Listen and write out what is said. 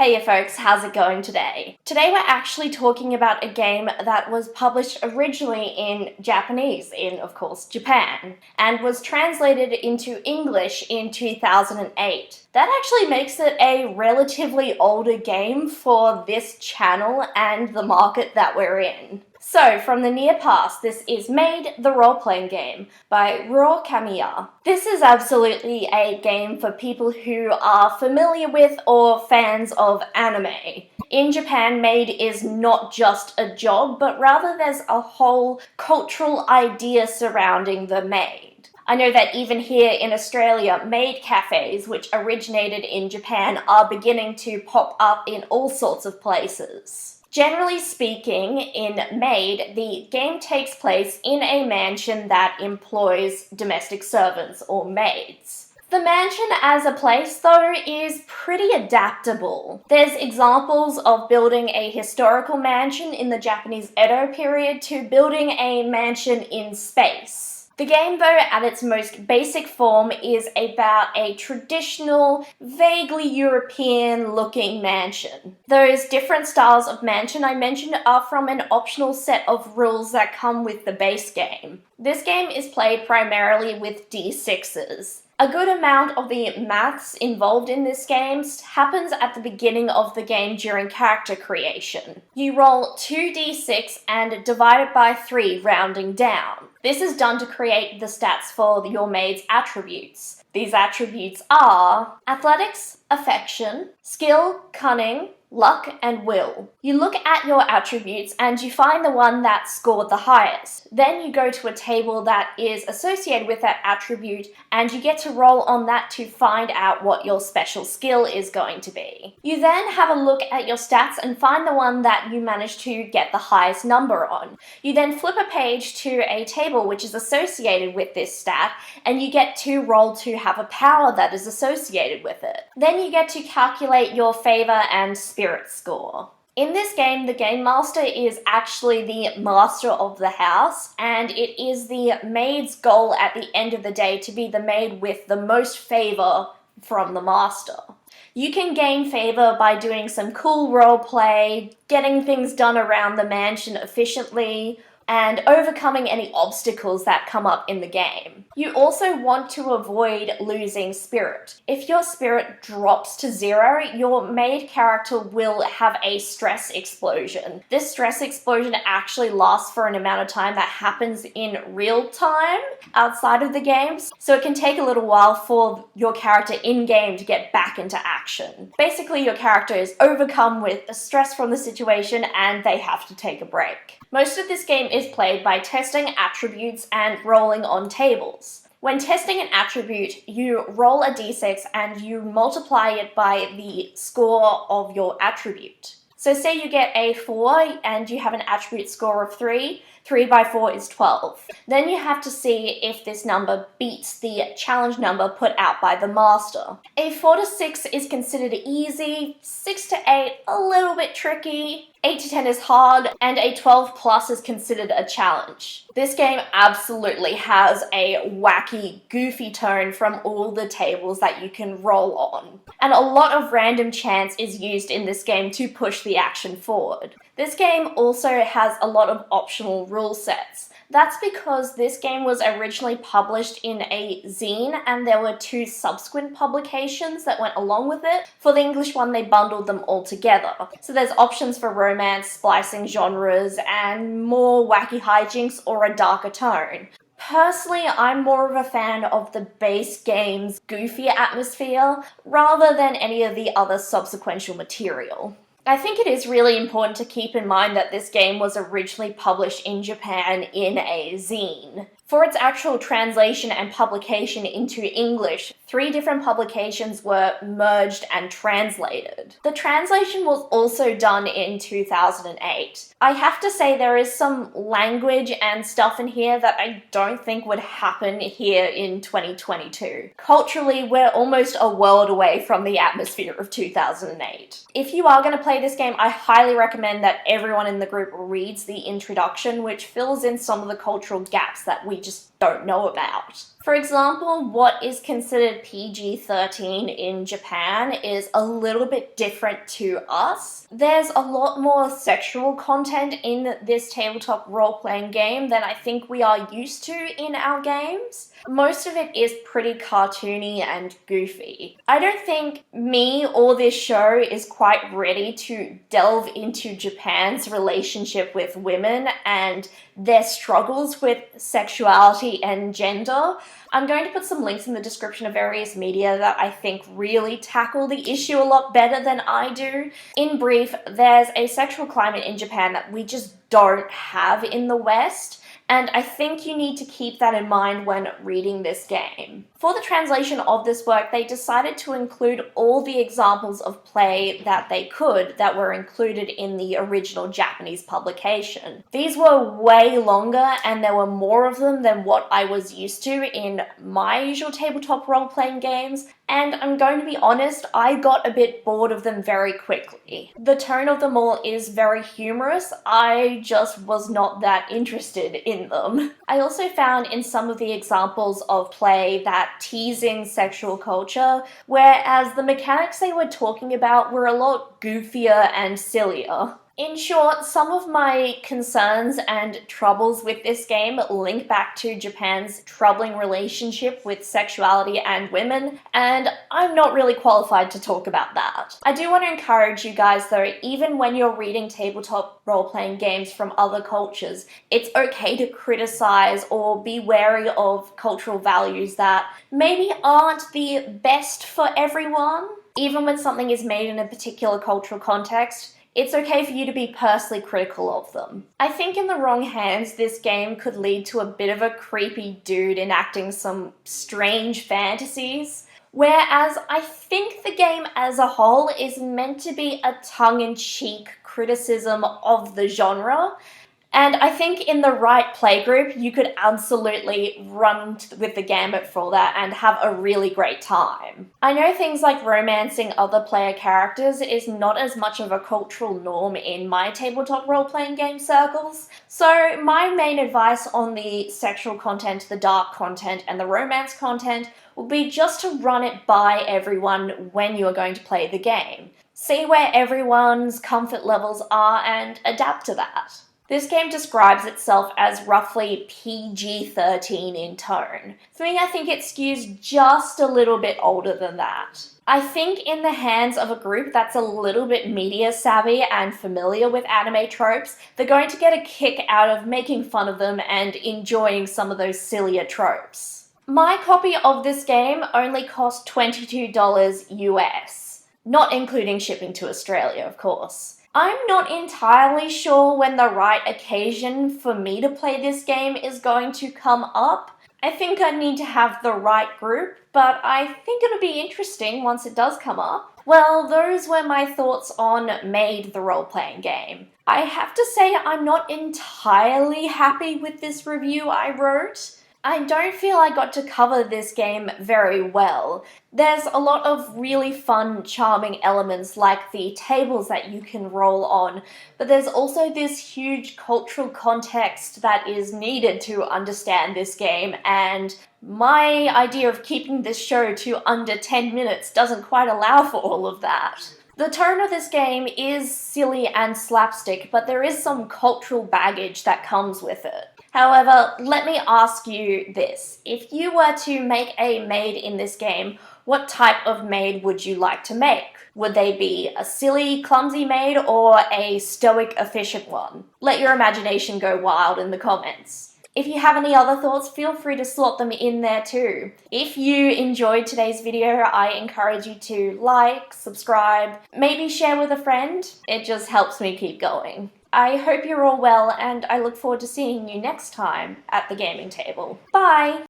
Hey folks, how's it going today? Today we're actually talking about a game that was published originally in Japanese, of course, Japan, and was translated into English in 2008. That actually makes it a relatively older game for this channel and the market that we're in. So, from the near past, this is Maid, the role-playing game by Ruo Kamiya. This is absolutely a game for people who are familiar with or fans of anime. In Japan, Maid is not just a job, but rather there's a whole cultural idea surrounding the maid. I know that even here in Australia, maid cafes, which originated in Japan, are beginning to pop up in all sorts of places. Generally speaking, in Maid, the game takes place in a mansion that employs domestic servants or maids. The mansion as a place, though, is pretty adaptable. There's examples of building a historical mansion in the Japanese Edo period to building a mansion in space. The game, though, at its most basic form is about a traditional, vaguely European-looking mansion. Those different styles of mansion I mentioned are from an optional set of rules that come with the base game. This game is played primarily with D6s. A good amount of the maths involved in this game happens at the beginning of the game during character creation. You roll 2d6 and divide it by 3, rounding down. This is done to create the stats for your maid's attributes. These attributes are athletics, affection, skill, cunning, luck, and will. You look at your attributes and you find the one that scored the highest. Then you go to a table that is associated with that attribute and you get to roll on that to find out what your special skill is going to be. You then have a look at your stats and find the one that you managed to get the highest number on. You then flip a page to a table which is associated with this stat and you get to roll to have a power that is associated with it. Then you get to calculate your favor and spirit score. In this game, the Game Master is actually the master of the house, and it is the maid's goal at the end of the day to be the maid with the most favor from the master. You can gain favor by doing some cool roleplay, getting things done around the mansion efficiently, and overcoming any obstacles that come up in the game. You also want to avoid losing spirit. If your spirit drops to 0, your maid character will have a stress explosion. This stress explosion actually lasts for an amount of time that happens in real time outside of the games, so it can take a little while for your character in-game to get back into action. Basically, your character is overcome with the stress from the situation and they have to take a break. Most of this game is played by testing attributes and rolling on tables. When testing an attribute, you roll a d6 and you multiply it by the score of your attribute. So say you get a 4 and you have an attribute score of 3, 3 by 4 is 12. Then you have to see if this number beats the challenge number put out by the master. A 4 to 6 is considered easy, 6 to 8 a little bit tricky, 8 to 10 is hard, and a 12 plus is considered a challenge. This game absolutely has a wacky, goofy tone from all the tables that you can roll on. And a lot of random chance is used in this game to push the action forward. This game also has a lot of optional rule sets. That's because this game was originally published in a zine and there were 2 subsequent publications that went along with it. For the English one, they bundled them all together. So there's options for romance, splicing genres, and more wacky hijinks or a darker tone. Personally, I'm more of a fan of the base game's goofy atmosphere rather than any of the other subsequential material. I think it is really important to keep in mind that this game was originally published in Japan in a zine. For its actual translation and publication into English, 3 different publications were merged and translated. The translation was also done in 2008. I have to say there is some language and stuff in here that I don't think would happen here in 2022. Culturally, we're almost a world away from the atmosphere of 2008. If you are going to play this game, I highly recommend that everyone in the group reads the introduction, which fills in some of the cultural gaps that we just don't know about. For example, what is considered PG-13 in Japan is a little bit different to us. There's a lot more sexual content in this tabletop role-playing game than I think we are used to in our games. Most of it is pretty cartoony and goofy. I don't think me or this show is quite ready to delve into Japan's relationship with women and their struggles with sexuality and gender. I'm going to put some links in the description of various media that I think really tackle the issue a lot better than I do. In brief, there's a sexual climate in Japan that we just don't have in the West, and I think you need to keep that in mind when reading this game. For the translation of this work, they decided to include all the examples of play that they could that were included in the original Japanese publication. These were way longer, and there were more of them than what I was used to in my usual tabletop role-playing games, and I'm going to be honest, I got a bit bored of them very quickly. The tone of them all is very humorous, I just was not that interested in them. I also found in some of the examples of play that teasing sexual culture, whereas the mechanics they were talking about were a lot goofier and sillier. In short, some of my concerns and troubles with this game link back to Japan's troubling relationship with sexuality and women, and I'm not really qualified to talk about that. I do want to encourage you guys though, even when you're reading tabletop role-playing games from other cultures, it's okay to criticize or be wary of cultural values that maybe aren't the best for everyone. Even when something is made in a particular cultural context, it's okay for you to be personally critical of them. I think in the wrong hands, this game could lead to a bit of a creepy dude enacting some strange fantasies, whereas I think the game as a whole is meant to be a tongue-in-cheek criticism of the genre. And I think in the right playgroup, you could absolutely run with the gambit for that and have a really great time. I know things like romancing other player characters is not as much of a cultural norm in my tabletop role-playing game circles, so my main advice on the sexual content, the dark content, and the romance content would be just to run it by everyone when you are going to play the game. See where everyone's comfort levels are and adapt to that. This game describes itself as roughly PG-13 in tone. For me, I think it skews just a little bit older than that. I think in the hands of a group that's a little bit media savvy and familiar with anime tropes, they're going to get a kick out of making fun of them and enjoying some of those sillier tropes. My copy of this game only cost $22 US, not including shipping to Australia, of course. I'm not entirely sure when the right occasion for me to play this game is going to come up. I think I need to have the right group, but I think it'll be interesting once it does come up. Well, those were my thoughts on Maid, the role-playing game. I have to say I'm not entirely happy with this review I wrote. I don't feel I got to cover this game very well. There's a lot of really fun, charming elements like the tables that you can roll on, but there's also this huge cultural context that is needed to understand this game, and my idea of keeping this show to under 10 minutes doesn't quite allow for all of that. The tone of this game is silly and slapstick, but there is some cultural baggage that comes with it. However, let me ask you this. If you were to make a maid in this game, what type of maid would you like to make? Would they be a silly, clumsy maid or a stoic, efficient one? Let your imagination go wild in the comments. If you have any other thoughts, feel free to slot them in there too. If you enjoyed today's video, I encourage you to like, subscribe, maybe share with a friend. It just helps me keep going. I hope you're all well, and I look forward to seeing you next time at the gaming table. Bye!